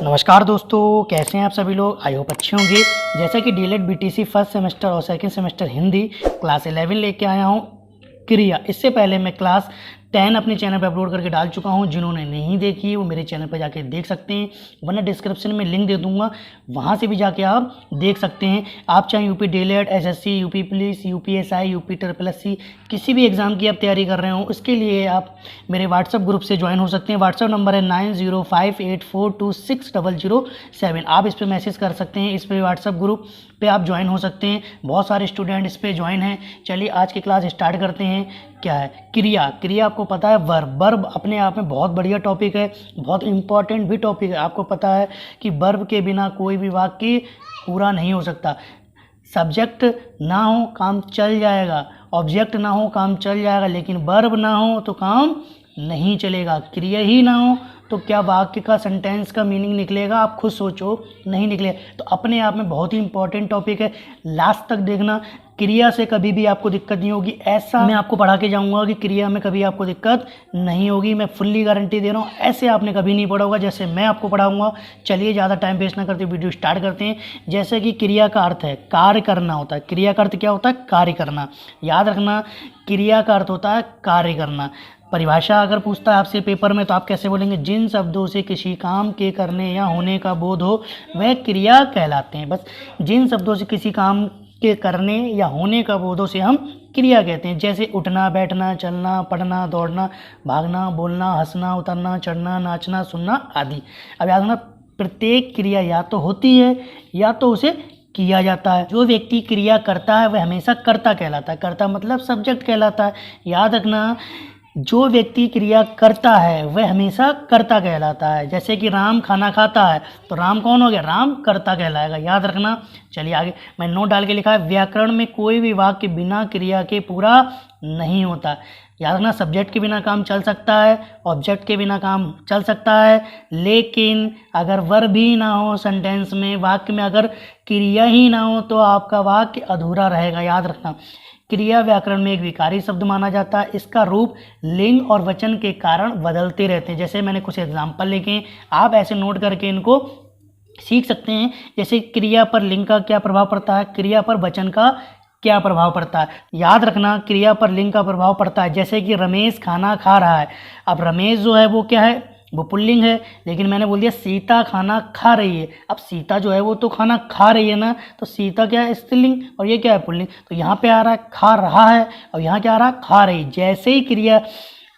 नमस्कार दोस्तों, कैसे हैं आप सभी लोग। आई होप अच्छे होंगे। जैसा कि डीएलएड बीटीसी फर्स्ट सेमेस्टर और सेकंड सेमेस्टर हिंदी क्लास 11 लेके आया हूं क्रिया। इससे पहले मैं क्लास 10 अपने चैनल पर अपलोड करके डाल चुका हूं। जिन्होंने नहीं देखी वो मेरे चैनल पर जाके देख सकते हैं, वरना डिस्क्रिप्शन में लिंक दे दूंगा, वहां से भी जाके आप देख सकते हैं। आप चाहे UP DElEd, SSC, UP police, UPSI, UP SSC किसी भी एग्ज़ाम की आप तैयारी कर रहे हो, उसके लिए आप मेरे व्हाट्सअप ग्रुप से ज्वाइन हो सकते हैं। व्हाट्सअप नंबर है 9058426007। आप इस पर मैसेज कर सकते हैं। इस पर व्हाट्सअप ग्रुप पे आप ज्वाइन हो सकते हैं। बहुत सारे स्टूडेंट इस पे ज्वाइन हैं। चलिए आज की क्लास स्टार्ट करते हैं। क्या है क्रिया? क्रिया आपको पता है वर्ब अपने आप में बहुत बढ़िया टॉपिक है, बहुत इंपॉर्टेंट भी टॉपिक है। आपको पता है कि वर्ब के बिना कोई भी वाक्य पूरा नहीं हो सकता। सब्जेक्ट ना हो काम चल जाएगा, ऑब्जेक्ट ना हो काम चल जाएगा, लेकिन वर्ब ना हो तो काम नहीं चलेगा। क्रिया ही ना हो तो क्या वाक्य का, सेंटेंस का मीनिंग निकलेगा? आप खुद सोचो, नहीं निकलेगा। तो अपने आप में बहुत ही इंपॉर्टेंट टॉपिक है। लास्ट तक देखना, क्रिया से कभी भी आपको दिक्कत नहीं होगी। ऐसा मैं आपको पढ़ा के जाऊंगा कि क्रिया में कभी आपको दिक्कत नहीं होगी। मैं फुल्ली गारंटी दे रहा हूँ। ऐसे आपने कभी नहीं पढ़ा होगा जैसे मैं आपको पढ़ाऊंगा। चलिए ज़्यादा टाइम वेस्ट ना करते वीडियो स्टार्ट करते हैं। जैसे कि क्रिया का अर्थ है कार्य करना होता है। क्रिया का अर्थ क्या होता है? कार्य करना। याद रखना, क्रिया का अर्थ होता है कार्य करना। परिभाषा अगर पूछता है आपसे पेपर में तो आप कैसे बोलेंगे? जिन शब्दों से किसी काम के करने या होने का बोध हो वह क्रिया कहलाते हैं। बस जिन शब्दों से किसी काम के करने या होने का बोधों से हम क्रिया कहते हैं। जैसे उठना, बैठना, चलना, पढ़ना, दौड़ना, भागना, बोलना, हंसना, उतरना, चढ़ना, नाचना, सुनना आदि। अब याद रखना, प्रत्येक क्रिया या तो होती है या तो उसे किया जाता है। जो व्यक्ति क्रिया करता है वह हमेशा कर्ता कहलाता है। कर्ता मतलब सब्जेक्ट कहलाता है। याद रखना, जो व्यक्ति क्रिया करता है वह हमेशा कर्ता कहलाता है। जैसे कि राम खाना खाता है तो राम कौन हो गया? राम कर्ता कहलाएगा। याद रखना। चलिए आगे, मैं नोट डाल के लिखा है व्याकरण में कोई भी वाक्य बिना क्रिया के पूरा नहीं होता। याद रखना, सब्जेक्ट के बिना काम चल सकता है, ऑब्जेक्ट के बिना काम चल सकता है, लेकिन अगर वर्ब ही ना हो सेंटेंस में, वाक्य में अगर क्रिया ही ना हो तो आपका वाक्य अधूरा रहेगा। याद रखना, क्रिया व्याकरण में एक विकारी शब्द माना जाता है। इसका रूप लिंग और वचन के कारण बदलते रहते हैं। जैसे मैंने कुछ एग्जाम्पल लिखे, आप ऐसे नोट करके इनको सीख सकते हैं। जैसे क्रिया पर लिंग का क्या प्रभाव पड़ता है, क्रिया पर वचन का क्या प्रभाव पड़ता है। याद रखना, क्रिया पर लिंग का प्रभाव पड़ता है। जैसे कि रमेश खाना खा रहा है। अब रमेश जो है वो क्या है? वो पुल्लिंग है, लेकिन मैंने बोल दिया सीता खाना खा रही है। अब सीता जो है वो तो खाना खा रही है ना, तो सीता क्या है? स्त्रीलिंग, और ये क्या है? पुल्लिंग। तो यहाँ पे आ रहा है खा रहा है, और यहाँ क्या आ रहा है? खा रही। जैसे ही क्रिया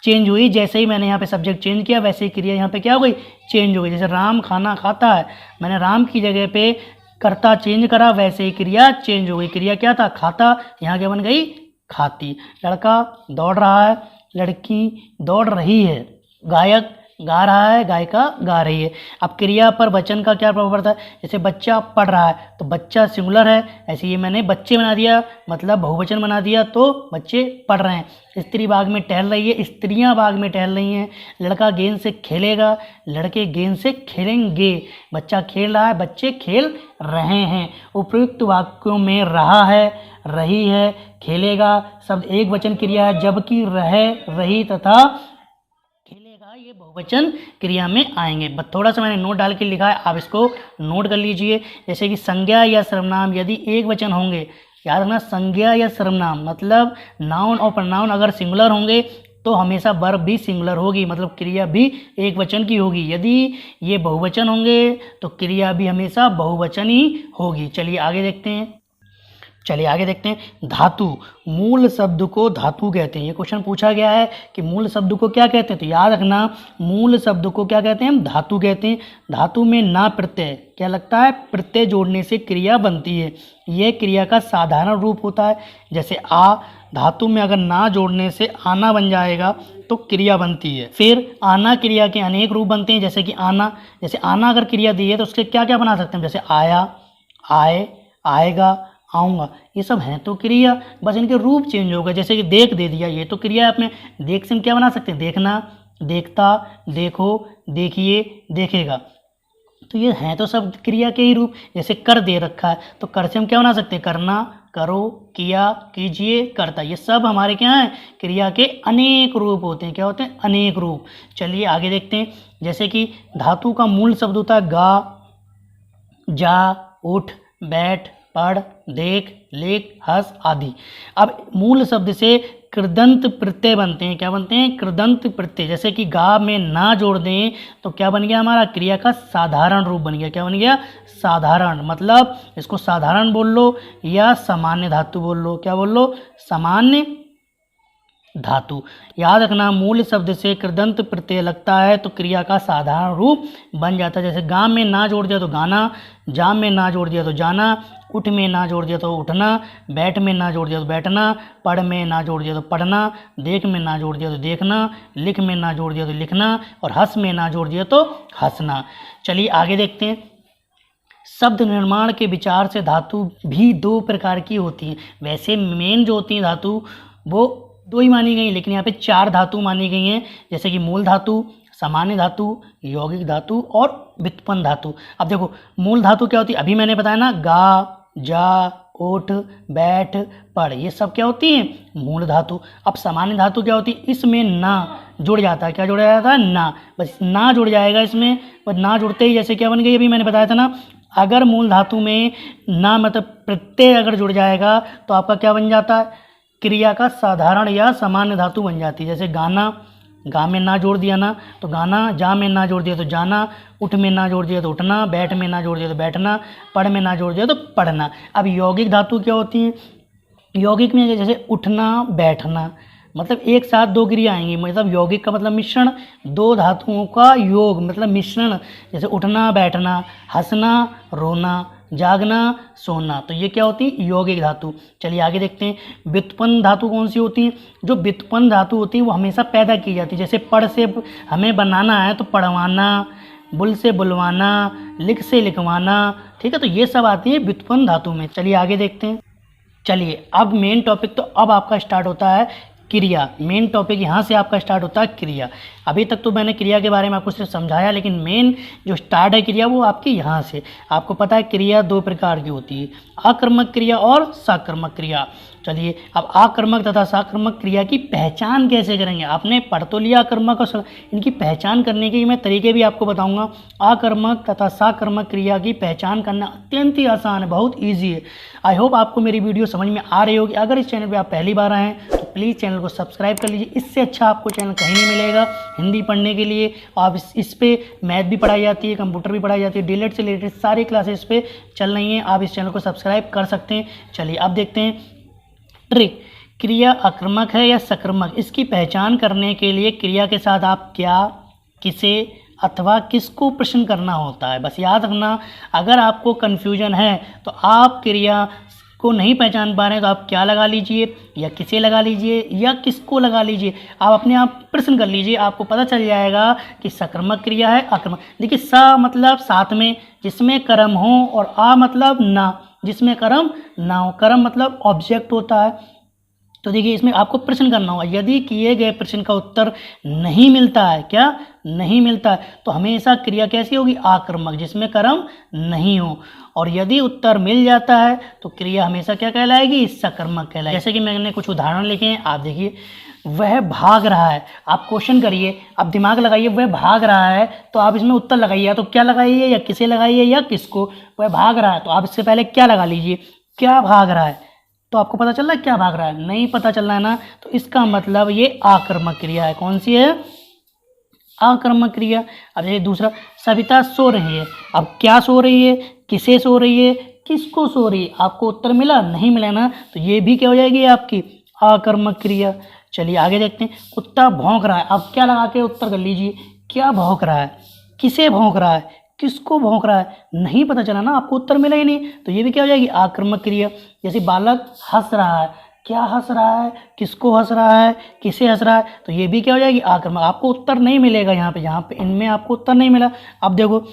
चेंज हुई, जैसे ही मैंने यहाँ पे सब्जेक्ट चेंज किया, वैसे ही क्रिया यहाँ पे क्या हो गई? चेंज हो गई। जैसे राम खाना खाता है, मैंने राम की जगह पे कर्ता चेंज करा, वैसे ही क्रिया चेंज हो गई। क्रिया क्या था? खाता, यहाँ क्या बन गई? खाती। लड़का दौड़ रहा है, लड़की दौड़ रही है। गायक गा रहा है, गायिका गा रही है। अब क्रिया पर वचन का क्या प्रभाव पड़ता है? जैसे बच्चा पढ़ रहा है तो बच्चा सिंगुलर है, ऐसे ही मैंने बच्चे बना दिया, मतलब बहुवचन बना दिया, तो बच्चे पढ़ रहे हैं। स्त्री बाग में टहल रही है, स्त्रियां बाग में टहल रही हैं। लड़का गेंद से खेलेगा, लड़के गेंद से खेलेंगे। बच्चा खेल रहा है, बच्चे खेल रहे हैं। उपयुक्त वाक्यों में रहा है, रही है, खेलेगा शब्द एक वचन क्रिया है, जबकि रह, रही तथा ये बहुवचन क्रिया में आएंगे। बस थोड़ा सा मैंने नोट डाल के लिखा है, आप इसको नोट कर लीजिए। जैसे कि संज्ञा या सर्वनाम यदि एक वचन होंगे, याद रखना, संज्ञा या सर्वनाम मतलब नाउन और प्रोनाउन अगर सिंगुलर होंगे तो हमेशा वर्ब भी सिंगुलर होगी, मतलब क्रिया भी एक वचन की होगी। यदि ये बहुवचन होंगे तो क्रिया भी हमेशा बहुवचन ही होगी। चलिए आगे देखते हैं। धातु, मूल शब्द को धातु कहते हैं। ये क्वेश्चन पूछा गया है कि मूल शब्द को क्या कहते हैं, तो याद रखना, मूल शब्द को क्या कहते हैं? हम धातु कहते हैं। धातु में ना प्रत्यय क्या लगता है? प्रत्यय जोड़ने से क्रिया बनती है। यह क्रिया का साधारण रूप होता है। जैसे आ, धातु में अगर ना जोड़ने से आना बन जाएगा तो क्रिया बनती है। फिर आना क्रिया के अनेक रूप बनते हैं। जैसे कि आना, जैसे आना अगर क्रिया दी है तो उसके क्या क्या बना सकते हैं? जैसे आया, आए, आएगा, आऊँगा, ये सब हैं तो क्रिया, बस इनके रूप चेंज होगा। जैसे कि देख दे दिया, ये तो क्रिया है। अपने देख से हम क्या बना सकते हैं? देखना, देखता, देखो, देखिए, देखेगा, तो ये हैं तो सब क्रिया के ही रूप। जैसे कर दे रखा है तो कर से हम क्या बना सकते हैं? करना, करो, किया, कीजिए, करता, ये सब हमारे क्या हैं, क्रिया के अनेक रूप होते हैं। क्या होते हैं, अनेक रूप। चलिए आगे देखते हैं। जैसे कि धातु का मूल शब्द होता है गा, जा, उठ, बैठ, पढ़, देख, लिख, हंस आदि। अब मूल शब्द से कृदंत प्रत्यय बनते हैं। क्या बनते हैं, कृदंत प्रत्यय। जैसे कि गा में ना जोड़ दें तो क्या बन गया, हमारा क्रिया का साधारण रूप बन गया। क्या बन गया, साधारण। मतलब इसको साधारण बोल लो या सामान्य धातु बोल लो। क्या बोल लो, सामान्य धातु। याद रखना, मूल शब्द से कृदंत प्रत्यय लगता है तो क्रिया का साधारण रूप बन जाता है। जैसे गा में ना जोड़ दिया तो गाना, जा में ना जोड़ दिया तो जाना, उठ में ना जोड़ दिया तो उठना, बैठ में ना जोड़ दिया तो बैठना, पढ़ में ना जोड़ दिया तो पढ़ना, देख में ना जोड़ दिया तो देखना, लिख में ना जोड़ दिया तो लिखना, और हंस में ना जोड़ दिया तो हंसना। चलिए आगे देखते हैं। शब्द निर्माण के विचार से धातु भी दो प्रकार की होती हैं। वैसे मेन जो होती हैं धातु वो दो ही मानी गई, लेकिन यहाँ पे 4 धातु मानी गई हैं। जैसे कि मूल धातु, सामान्य धातु, यौगिक धातु और व्युत्पन्न धातु। अब देखो मूल धातु क्या होती है, अभी मैंने बताया ना, गा, जा, उठ, बैठ, पढ़, ये सब क्या होती है, मूल धातु। अब सामान्य धातु क्या होती है, इसमें ना जुड़ जाता है। क्या जुड़ जाता है, ना, बस ना जुड़ जाएगा इसमें। बस ना जुड़ते ही जैसे क्या बन गई, अभी मैंने बताया था ना, अगर मूल धातु में ना मतलब प्रत्यय अगर जुड़ जाएगा तो आपका क्या बन जाता है, क्रिया का साधारण या सामान्य धातु बन जाती है। जैसे गाना, गा में ना जोड़ दिया ना तो गाना, जा में ना जोड़ दिया तो जाना, उठ में ना जोड़ दिया तो उठना, बैठ में ना जोड़ दिया तो बैठना, पढ़ में ना जोड़ दिया तो पढ़ना। अब यौगिक धातु क्या होती है, यौगिक में जैसे उठना, बैठना, मतलब एक साथ दो क्रिया आएंगी। मतलब यौगिक का मतलब मिश्रण, दो धातुओं का योग मतलब मिश्रण। जैसे उठना, बैठना, हंसना, रोना, जागना, सोना, तो ये क्या होती है, यौगिक धातु। चलिए आगे देखते हैं। व्युत्पन्न धातु कौन सी होती है, जो व्युत्पन्न धातु होती है वो हमेशा पैदा की जाती है। जैसे पढ़ से हमें बनाना है तो पढ़वाना, बुल से बुलवाना, लिख से लिखवाना, ठीक है, तो ये सब आती है व्युत्पन्न धातु में। चलिए आगे देखते हैं। चलिए अब मेन टॉपिक तो अब आपका स्टार्ट होता है क्रिया। मेन टॉपिक यहाँ से आपका स्टार्ट होता है क्रिया। अभी तक तो मैंने क्रिया के बारे में आपको सिर्फ समझाया, लेकिन मेन जो स्टार्ट है क्रिया वो आपकी यहाँ से। आपको पता है क्रिया दो प्रकार की होती है, आक्रमक क्रिया और साक्रमक क्रिया। चलिए अब आक्रमक तथा साक्रमक क्रिया की पहचान कैसे करेंगे। आपने पढ़ तो लिया आक्रमक और इनकी पहचान करने के मैं तरीके भी आपको बताऊंगा। आक्रमक तथा साक्रमक क्रिया की पहचान करना अत्यंत ही आसान है, बहुत ईजी है। आई होप आपको मेरी वीडियो समझ में आ रही होगी। अगर इस चैनल पर आप पहली बार आए हैं तो प्लीज़ चैनल को सब्सक्राइब कर लीजिए। इससे अच्छा आपको चैनल कहीं नहीं मिलेगा हिंदी पढ़ने के लिए। आप इस पे मैथ भी पढ़ाई जाती है, कंप्यूटर भी पढ़ाई जाती है, डीएलएड से रिलेटेड सारी क्लासेस पे चल रही हैं। आप इस चैनल को सब्सक्राइब कर सकते हैं। चलिए अब देखते हैं ट्रिक। क्रिया आक्रमक है या सक्रमक, इसकी पहचान करने के लिए क्रिया के साथ आप क्या, किसे अथवा किसको प्रश्न करना होता है। बस याद रखना, अगर आपको कन्फ्यूजन है तो आप क्रिया को नहीं पहचान पा रहे हैं तो आप क्या लगा लीजिए, या किसे लगा लीजिए या किसको लगा लीजिए। आप अपने आप प्रश्न कर लीजिए, आपको पता चल जाएगा कि सक्रमक क्रिया है आक्रमक। देखिए सा मतलब साथ में जिसमें कर्म हो, और आ मतलब ना जिसमें कर्म ना हो। कर्म मतलब ऑब्जेक्ट होता है। तो देखिए इसमें आपको प्रश्न करना होगा। यदि किए गए प्रश्न का उत्तर नहीं मिलता है, क्या नहीं मिलता है, तो हमेशा क्रिया कैसी होगी, आक्रमक, जिसमें कर्म नहीं हो। और यदि उत्तर मिल जाता है तो क्रिया हमेशा क्या कहलाएगी, सकर्मक कहलाएगी। जैसे कि मैंने कुछ उदाहरण लिखे हैं, आप देखिए। वह भाग रहा है, आप क्वेश्चन करिए, आप दिमाग लगाइए, वह भाग रहा है तो आप इसमें उत्तर लगाइए, या तो क्या लगाइए या किसे लगाइए या किसको। वह भाग रहा है तो आप इससे पहले क्या लगा लीजिए, क्या भाग रहा है, तो आपको पता चल रहा है क्या भाग रहा है, नहीं पता चल रहा है ना, तो इसका मतलब ये आक्रमक क्रिया है। कौन सी है, आक्रमक क्रिया। अब ये दूसरा, सविता सो रही है, अब क्या सो रही है, किसे सो रही है, किसको सो रही है, आपको उत्तर मिला, नहीं मिला ना, तो ये भी क्या हो जाएगी आपकी आक्रमक क्रिया। चलिए आगे देखते हैं। कुत्ता भौंक रहा है, अब क्या लगा के उत्तर कर लीजिए, क्या भौंक रहा है, किसे भौंक रहा है, किसको भौंक रहा है, नहीं पता चला ना, आपको उत्तर मिला ही नहीं, तो ये भी क्या हो जाएगी आक्रमक क्रिया। जैसे बालक हंस रहा है, क्या हंस रहा है, किसको हंस रहा है, किसे हंस रहा है, तो ये भी क्या हो जाएगी आक्रमक। आपको उत्तर नहीं मिलेगा यहाँ पे इनमें आपको उत्तर नहीं मिला। अब देखो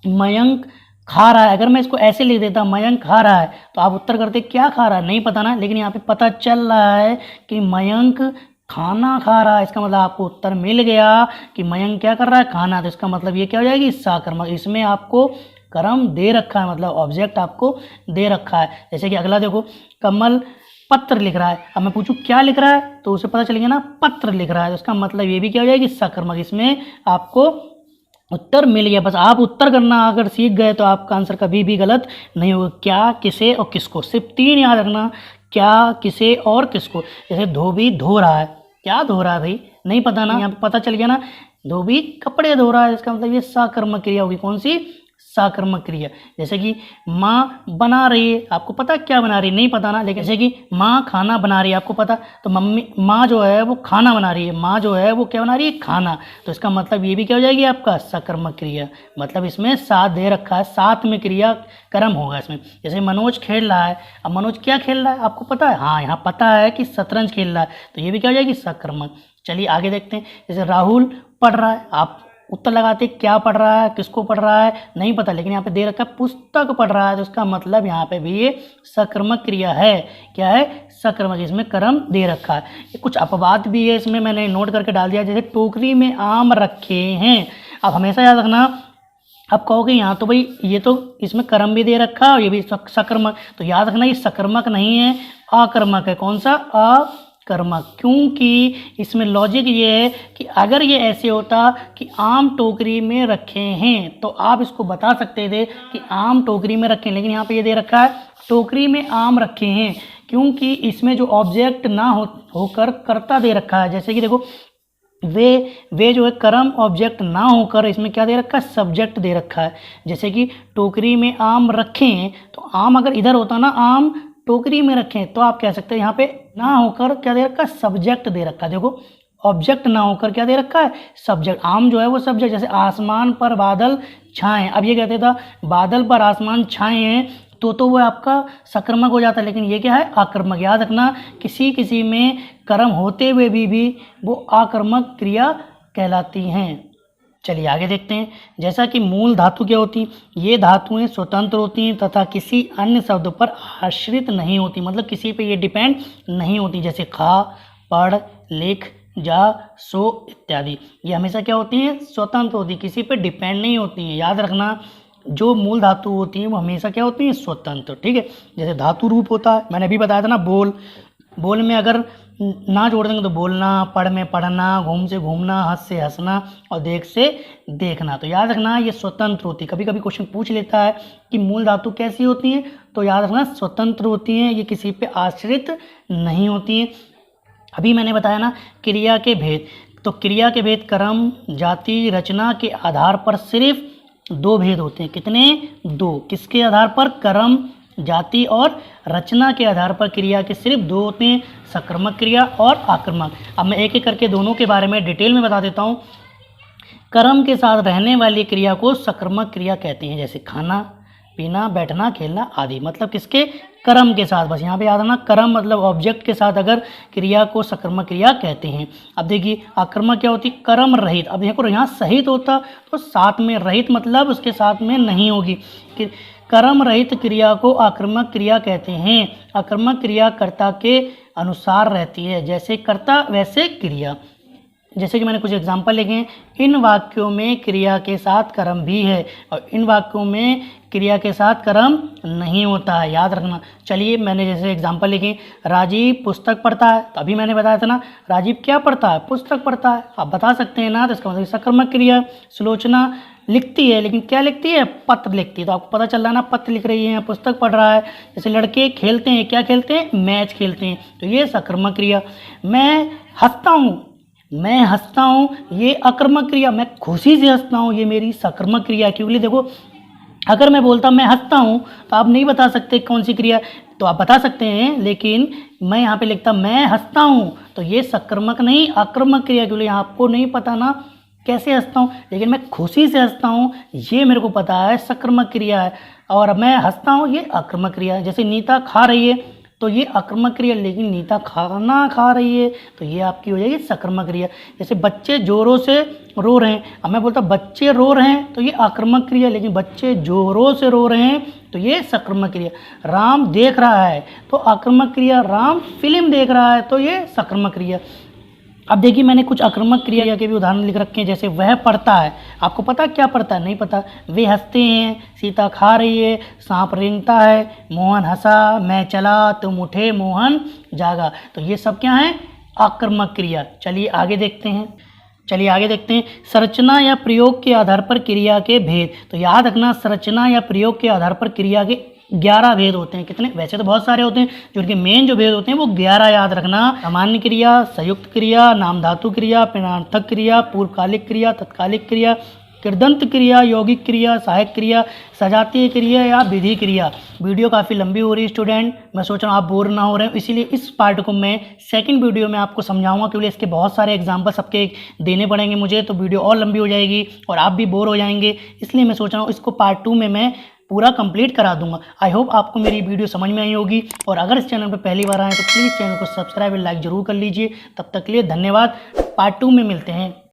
मयंक खा रहा है, अगर मैं इसको ऐसे लिख देता मयंक खा रहा है तो आप उत्तर करते क्या खा रहा है, नहीं पता ना, लेकिन यहाँ पे पता चल रहा है कि मयंक खाना खा रहा है, इसका मतलब आपको उत्तर मिल गया कि मयंक क्या कर रहा है, खाना। तो इसका मतलब ये क्या हो जाएगी साक्रमक। इसमें आपको कर्म दे रखा है, मतलब ऑब्जेक्ट आपको दे रखा है। जैसे कि अगला देखो, कमल पत्र लिख रहा है। अब मैं पूछूं क्या लिख रहा है, तो उसे पता चल गया ना पत्र लिख रहा है, तो इसका मतलब ये भी क्या हो जाएगी, सकर्मक। इसमें आपको उत्तर मिल गया। बस आप उत्तर करना अगर सीख गए तो आपका आंसर कभी भी गलत नहीं होगा। क्या, किसे और किसको, सिर्फ 3 याद रखना, क्या, किसे और किसको। जैसे धोबी धो रहा है, क्या धो रहा है भाई, नहीं पता ना, यहाँ पे पता चल गया ना, धोबी कपड़े धो रहा है, इसका मतलब ये सकर्मक क्रिया होगी। कौन सी, सकर्मक क्रिया। जैसे कि माँ बना रही है, आपको पता क्या बना रही है, नहीं पता ना, लेकिन जैसे कि माँ खाना बना रही है, आपको पता, तो मम्मी, माँ जो है वो खाना बना रही है, माँ जो है वो क्या बना रही है, खाना। तो इसका मतलब ये भी क्या हो जाएगी आपका, सकर्मक क्रिया। मतलब इसमें साथ दे रखा है, साथ में क्रिया कर्म होगा इसमें। जैसे मनोज खेल रहा है, अब मनोज क्या खेल रहा है आपको पता है, हाँ यहाँ पता है कि शतरंज खेल रहा है, तो ये भी क्या हो जाएगी, सकर्मक। चलिए आगे देखते हैं। जैसे राहुल पढ़ रहा है, आप उत्तर लगाते क्या पढ़ रहा है, किसको पढ़ रहा है, नहीं पता, लेकिन यहाँ पे दे रखा है पुस्तक पढ़ रहा है, तो इसका मतलब यहाँ पे भी ये सकर्मक क्रिया है। क्या है, सकर्मक, इसमें कर्म दे रखा है। कुछ अपवाद भी है इसमें, मैंने नोट करके डाल दिया। जैसे टोकरी में आम रखे हैं, अब हमेशा याद रखना, अब कहोगे यहाँ तो भाई ये तो इसमें कर्म भी दे रखा है और ये भी सकर्मक, तो याद रखना ये सकर्मक नहीं है, आकर्मक है। कौन सा, कर्मक, क्योंकि इसमें लॉजिक ये है कि अगर ये ऐसे होता कि आम टोकरी में रखे हैं तो आप इसको बता सकते थे कि आम टोकरी में रखे हैं, लेकिन यहाँ पे ये दे रखा है टोकरी में आम रखे हैं, क्योंकि इसमें जो ऑब्जेक्ट ना होकर कर्ता दे रखा है। जैसे कि देखो वे जो है कर्म ऑब्जेक्ट ना होकर इसमें क्या दे रखा है, सब्जेक्ट दे रखा है। जैसे कि टोकरी में आम रखे हैं, तो आम अगर इधर होता ना, आम टोकरी में रखें, तो आप कह सकते हैं यहाँ पे ना होकर क्या दे रखा है, सब्जेक्ट दे रखा है। देखो ऑब्जेक्ट ना होकर क्या दे रखा है, सब्जेक्ट। आम जो है वो सब्जेक्ट। जैसे आसमान पर बादल छाए, अब ये कहते था बादल पर आसमान छाए हैं, तो वो आपका सकर्मक हो जाता है, लेकिन ये क्या है, आकर्मक। याद रखना किसी किसी में कर्म होते हुए भी वो आकर्मक क्रिया कहलाती हैं। चलिए आगे देखते हैं। जैसा कि मूल धातु क्या होती हैं, ये धातुएं स्वतंत्र होती हैं तथा किसी अन्य शब्द पर आश्रित नहीं होती, मतलब किसी पे ये डिपेंड नहीं होती। जैसे खा, पढ़, लिख, जा, सो इत्यादि, ये हमेशा क्या होती हैं, स्वतंत्र होती, किसी पे डिपेंड नहीं होती हैं। याद रखना जो मूल धातु होती हैं वो हमेशा क्या होती हैं, स्वतंत्र। ठीक है, जैसे धातु रूप होता है, मैंने अभी बताया था ना, बोल में अगर ना जोड़ देंगे तो बोलना, पढ़ में पढ़ना, घूम से घूमना, हंस से हंसना और देख से देखना। तो याद रखना ये स्वतंत्र होती है। कभी कभी क्वेश्चन पूछ लेता है कि मूल धातु कैसी होती हैं, तो याद रखना स्वतंत्र होती हैं, ये किसी पे आश्रित नहीं होती हैं। अभी मैंने बताया ना क्रिया के भेद, तो क्रिया के भेद कर्म, जाति, रचना के आधार पर सिर्फ 2 भेद होते हैं। कितने, 2। किसके आधार पर, कर्म, जाति और रचना के आधार पर क्रिया के सिर्फ 2 होते हैं, सकर्मक क्रिया और आकर्मक। अब मैं एक एक करके दोनों के बारे में डिटेल में बता देता हूँ। कर्म के साथ रहने वाली क्रिया को सकर्मक क्रिया कहते हैं, जैसे खाना, पीना, बैठना, खेलना आदि। मतलब किसके, कर्म के साथ। बस यहाँ पे याद रखना कर्म मतलब ऑब्जेक्ट के साथ अगर क्रिया को सकर्मक क्रिया कहते हैं। अब देखिए आकर्मक क्या होती, कर्म रहित। अब देखो यहाँ सहित होता तो साथ में, रहित मतलब उसके साथ में नहीं होगी। कर्म रहित क्रिया को आकर्मक क्रिया कहते हैं। आकर्मक क्रिया कर्ता के अनुसार रहती है, जैसे कर्ता वैसे क्रिया। जैसे कि मैंने कुछ एग्जांपल लिखे हैं, इन वाक्यों में क्रिया के साथ कर्म भी है और इन वाक्यों में क्रिया के साथ कर्म नहीं होता है, याद रखना। चलिए मैंने जैसे एग्जांपल लिखे, राजीव पुस्तक पढ़ता है, तो अभी मैंने बताया था ना राजीव क्या पढ़ता है, पुस्तक पढ़ता है। आप बता सकते हैं ना, तो इसका मतलब सकर्मक क्रिया। सुलोचना लिखती है, लेकिन क्या लिखती है, पत्र लिखती है, तो आपको पता चल रहा है ना पत्र लिख रही है, पुस्तक पढ़ रहा है। जैसे लड़के खेलते हैं, क्या खेलते हैं, मैच खेलते हैं, तो ये सकर्मक क्रिया। मैं हंसता हूँ, मैं हंसता हूँ, ये अकर्मक क्रिया। मैं खुशी से हंसता हूँ, ये मेरी सकर्मक क्रिया। क्योंकि देखो अगर मैं बोलता मैं हंसता हूँ तो आप नहीं बता सकते कौन सी क्रिया, तो आप बता सकते हैं, लेकिन मैं यहाँ पे लिखता मैं हंसता हूँ, तो ये सकर्मक नहीं आक्रामक क्रिया। क्योंकि आपको नहीं पता ना कैसे हंसता हूँ, लेकिन मैं खुशी से हंसता हूँ, ये मेरे को पता है सकर्मक क्रिया है। और मैं हंसता हूँ, ये आक्रामक क्रिया है। जैसे नीता खा रही है तो ये आक्रामक क्रिया, लेकिन नीता खाना खा रही है तो ये आपकी हो जाएगी सकर्मक क्रिया। जैसे बच्चे जोरों से रो रहे हैं, अब मैं बोलता बच्चे रो रहे हैं तो ये आक्रामक क्रिया, लेकिन बच्चे जोरों से रो रहे हैं तो ये सकर्मक क्रिया। राम देख रहा है तो आक्रामक क्रिया, राम फिल्म देख रहा है तो ये सकर्मक क्रिया। अब देखिए मैंने कुछ आक्रामक क्रिया के भी उदाहरण लिख रखे हैं, जैसे वह पढ़ता है। आपको पता क्या पढ़ता है? नहीं पता। वे हंसते हैं, सीता खा रही है, सांप रेंगता है, मोहन हंसा, मैं चला, तुम उठे, मोहन जागा। तो ये सब क्या है? आक्रामक क्रिया। चलिए आगे देखते हैं। संरचना या प्रयोग के आधार पर क्रिया के भेद। तो याद रखना, संरचना या प्रयोग के आधार पर क्रिया के 11 भेद होते हैं। कितने? वैसे तो बहुत सारे होते हैं, जो उनके मेन जो भेद होते हैं वो 11 याद रखना। सामान्य क्रिया, संयुक्त क्रिया, नाम धातु क्रिया, प्रणार्थक क्रिया, पूर्वकालिक क्रिया, तत्कालिक क्रिया, कृदंत क्रिया, यौगिक क्रिया, सहायक क्रिया, सजातीय क्रिया या विधि क्रिया। वीडियो काफ़ी लंबी हो रही है स्टूडेंट, मैं सोच रहा हूँ आप बोर ना हो रहे हो, इसीलिए इस पार्ट को मैं सेकंड वीडियो में आपको समझाऊंगा, क्योंकि इसके बहुत सारे एग्जाम्पल सबके देने पड़ेंगे मुझे, तो वीडियो और लंबी हो जाएगी और आप भी बोर हो जाएंगे। इसलिए मैं सोच रहा हूँ इसको पार्ट 2 में मैं पूरा कंप्लीट करा दूंगा। आई होप आपको मेरी वीडियो समझ में आई होगी, और अगर इस चैनल पर पहली बार आए तो प्लीज़ चैनल को सब्सक्राइब और लाइक ज़रूर कर लीजिए। तब तक के लिए धन्यवाद। पार्ट 2 में मिलते हैं।